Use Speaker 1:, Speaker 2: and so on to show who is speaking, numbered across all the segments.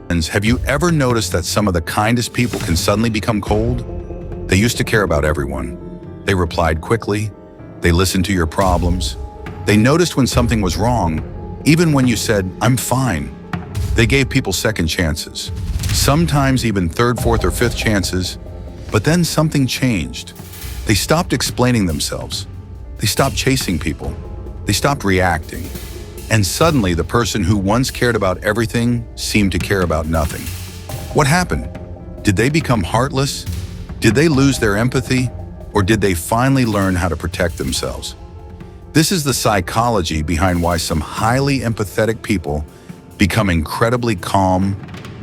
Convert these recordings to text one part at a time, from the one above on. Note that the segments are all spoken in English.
Speaker 1: Have you ever noticed that some of the kindest people can suddenly become cold? They used to care about everyone. They replied quickly. They listened to your problems. They noticed when something was wrong, even when you said, "I'm fine." They gave people second chances, sometimes even third, fourth, or fifth chances. But then something changed. They stopped explaining themselves. They stopped chasing people. They stopped reacting. And suddenly, the person who once cared about everything seemed to care about nothing. What happened? Did they become heartless? Did they lose their empathy? Or did they finally learn how to protect themselves? This is the psychology behind why some highly empathetic people become incredibly calm,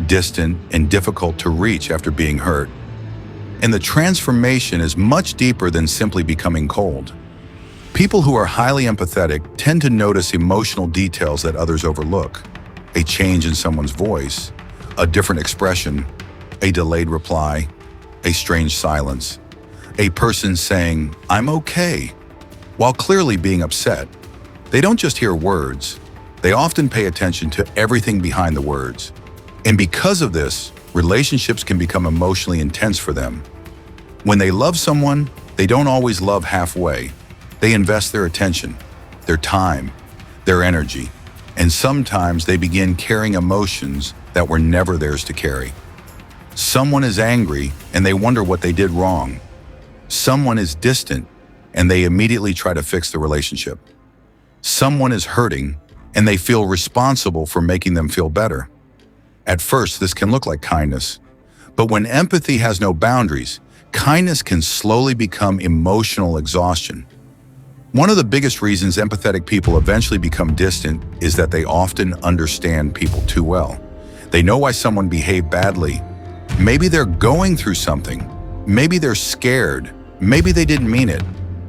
Speaker 1: distant, and difficult to reach after being hurt. And the transformation is much deeper than simply becoming cold. People who are highly empathetic tend to notice emotional details that others overlook. A change in someone's voice, a different expression, a delayed reply, a strange silence, a person saying, "I'm okay," while clearly being upset. They don't just hear words, they often pay attention to everything behind the words. And because of this, relationships can become emotionally intense for them. When they love someone, they don't always love halfway. They invest their attention, their time, their energy, and sometimes they begin carrying emotions that were never theirs to carry. Someone is angry and they wonder what they did wrong. Someone is distant and they immediately try to fix the relationship. Someone is hurting and they feel responsible for making them feel better. At first, this can look like kindness, but when empathy has no boundaries, kindness can slowly become emotional exhaustion. One of the biggest reasons empathetic people eventually become distant is that they often understand people too well. They know why someone behaved badly. Maybe they're going through something. Maybe they're scared. Maybe they didn't mean it.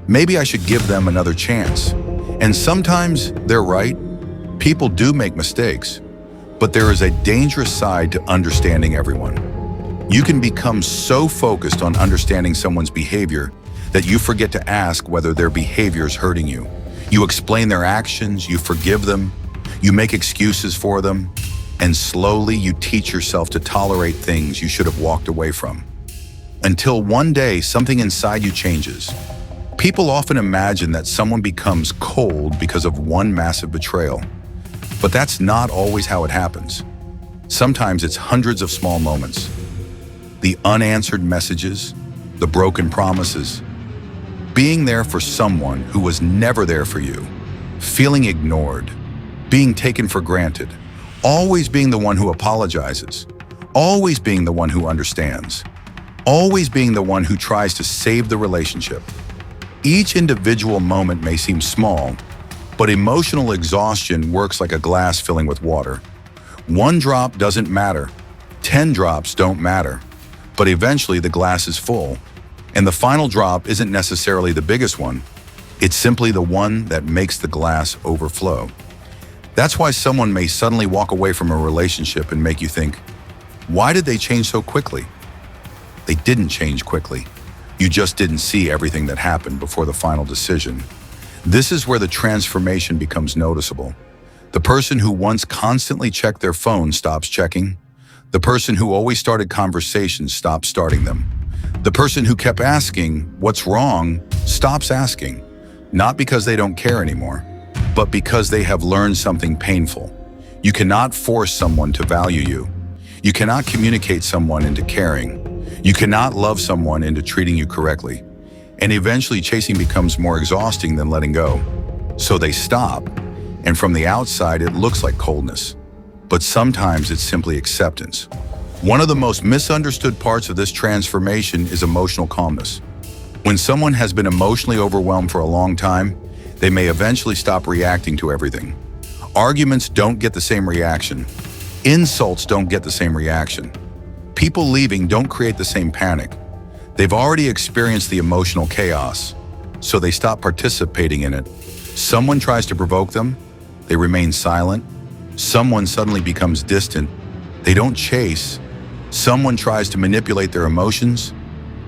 Speaker 1: Maybe I should give them another chance. And sometimes they're right. People do make mistakes. But there is a dangerous side to understanding everyone. You can become so focused on understanding someone's behavior that you forget to ask whether their behavior is hurting you. You explain their actions, you forgive them, you make excuses for them, and slowly you teach yourself to tolerate things you should have walked away from. Until one day, something inside you changes. People often imagine that someone becomes cold because of one massive betrayal. But that's not always how it happens. Sometimes it's hundreds of small moments. The unanswered messages, the broken promises, being there for someone who was never there for you, feeling ignored, being taken for granted, always being the one who apologizes, always being the one who understands, always being the one who tries to save the relationship. Each individual moment may seem small, but emotional exhaustion works like a glass filling with water. One drop doesn't matter, 10 drops don't matter, but eventually the glass is full. And the final drop isn't necessarily the biggest one. It's simply the one that makes the glass overflow. That's why someone may suddenly walk away from a relationship and make you think, why did they change so quickly? They didn't change quickly. You just didn't see everything that happened before the final decision. This is where the transformation becomes noticeable. The person who once constantly checked their phone stops checking. The person who always started conversations stops starting them. The person who kept asking, "What's wrong?" stops asking, not because they don't care anymore, but because they have learned something painful. You cannot force someone to value you. You cannot communicate someone into caring. You cannot love someone into treating you correctly. And eventually chasing becomes more exhausting than letting go. So they stop, and from the outside it looks like coldness. But sometimes it's simply acceptance. One of the most misunderstood parts of this transformation is emotional calmness. When someone has been emotionally overwhelmed for a long time, they may eventually stop reacting to everything. Arguments don't get the same reaction. Insults don't get the same reaction. People leaving don't create the same panic. They've already experienced the emotional chaos, so they stop participating in it. Someone tries to provoke them, they remain silent. Someone suddenly becomes distant, they don't chase. Someone tries to manipulate their emotions,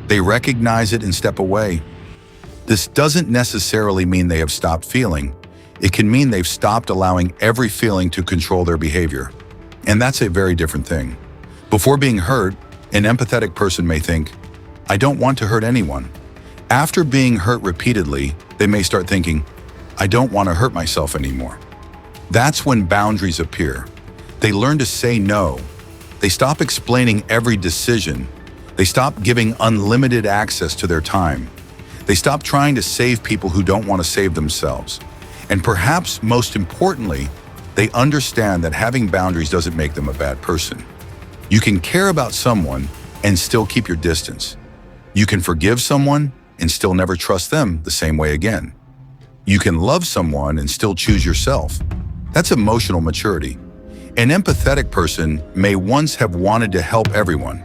Speaker 1: they recognize it and step away. This doesn't necessarily mean they have stopped feeling. It can mean they've stopped allowing every feeling to control their behavior. And that's a very different thing. Before being hurt, an empathetic person may think, I don't want to hurt anyone. After being hurt repeatedly, they may start thinking, I don't want to hurt myself anymore. That's when boundaries appear. They learn to say no. They stop explaining every decision. They stop giving unlimited access to their time. They stop trying to save people who don't want to save themselves. And perhaps most importantly, they understand that having boundaries doesn't make them a bad person. You can care about someone and still keep your distance. You can forgive someone and still never trust them the same way again. You can love someone and still choose yourself. That's emotional maturity. An empathetic person may once have wanted to help everyone,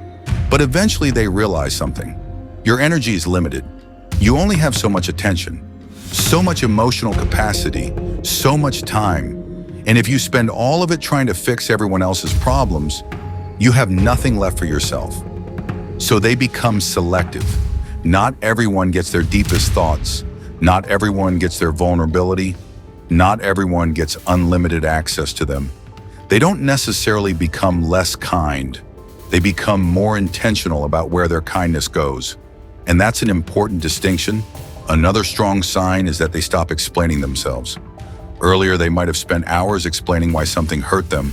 Speaker 1: but eventually they realize something. Your energy is limited. You only have so much attention, so much emotional capacity, so much time. And if you spend all of it trying to fix everyone else's problems, you have nothing left for yourself. So they become selective. Not everyone gets their deepest thoughts. Not everyone gets their vulnerability. Not everyone gets unlimited access to them. They don't necessarily become less kind. They become more intentional about where their kindness goes. And that's an important distinction. Another strong sign is that they stop explaining themselves. Earlier, they might have spent hours explaining why something hurt them.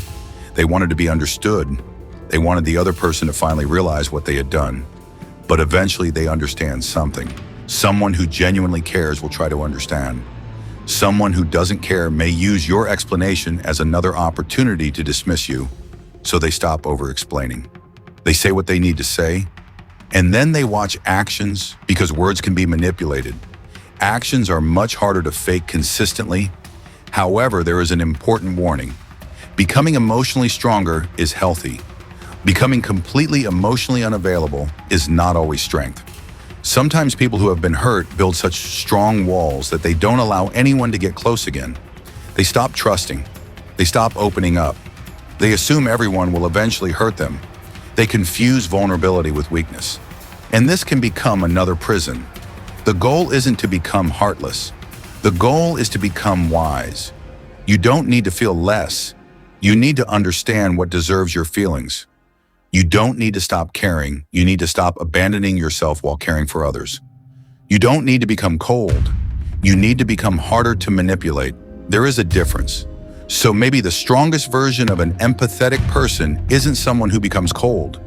Speaker 1: They wanted to be understood. They wanted the other person to finally realize what they had done. But eventually they understand something. Someone who genuinely cares will try to understand. Someone who doesn't care may use your explanation as another opportunity to dismiss you, so they stop over-explaining. They say what they need to say, and then they watch actions because words can be manipulated. Actions are much harder to fake consistently. However, there is an important warning. Becoming emotionally stronger is healthy. Becoming completely emotionally unavailable is not always strength. Sometimes people who have been hurt build such strong walls that they don't allow anyone to get close again. They stop trusting. They stop opening up. They assume everyone will eventually hurt them. They confuse vulnerability with weakness. And this can become another prison. The goal isn't to become heartless. The goal is to become wise. You don't need to feel less. You need to understand what deserves your feelings. You don't need to stop caring. You need to stop abandoning yourself while caring for others. You don't need to become cold. You need to become harder to manipulate. There is a difference. So maybe the strongest version of an empathetic person isn't someone who becomes cold.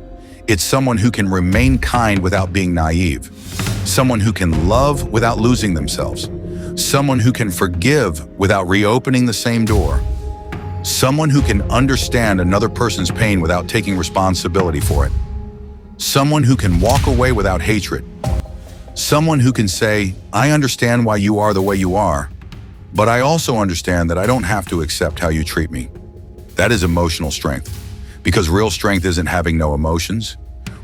Speaker 1: It's someone who can remain kind without being naive. Someone who can love without losing themselves. Someone who can forgive without reopening the same door. Someone who can understand another person's pain without taking responsibility for it. Someone who can walk away without hatred. Someone who can say, I understand why you are the way you are, but I also understand that I don't have to accept how you treat me. That is emotional strength, because real strength isn't having no emotions.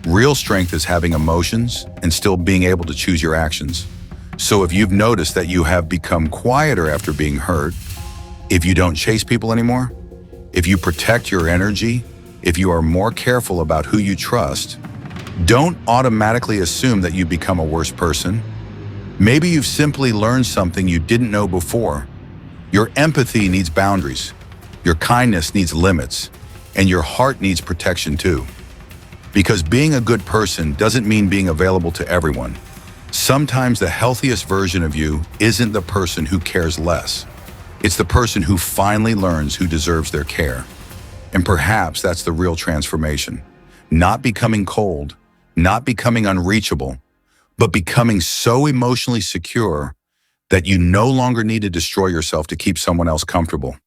Speaker 1: Real strength is having emotions and still being able to choose your actions. So if you've noticed that you have become quieter after being hurt, if you don't chase people anymore, if you protect your energy, if you are more careful about who you trust, don't automatically assume that you become a worse person. Maybe you've simply learned something you didn't know before. Your empathy needs boundaries, your kindness needs limits, and your heart needs protection too. Because being a good person doesn't mean being available to everyone. Sometimes the healthiest version of you isn't the person who cares less. It's the person who finally learns who deserves their care. And perhaps that's the real transformation. Not becoming cold, not becoming unreachable, but becoming so emotionally secure that you no longer need to destroy yourself to keep someone else comfortable.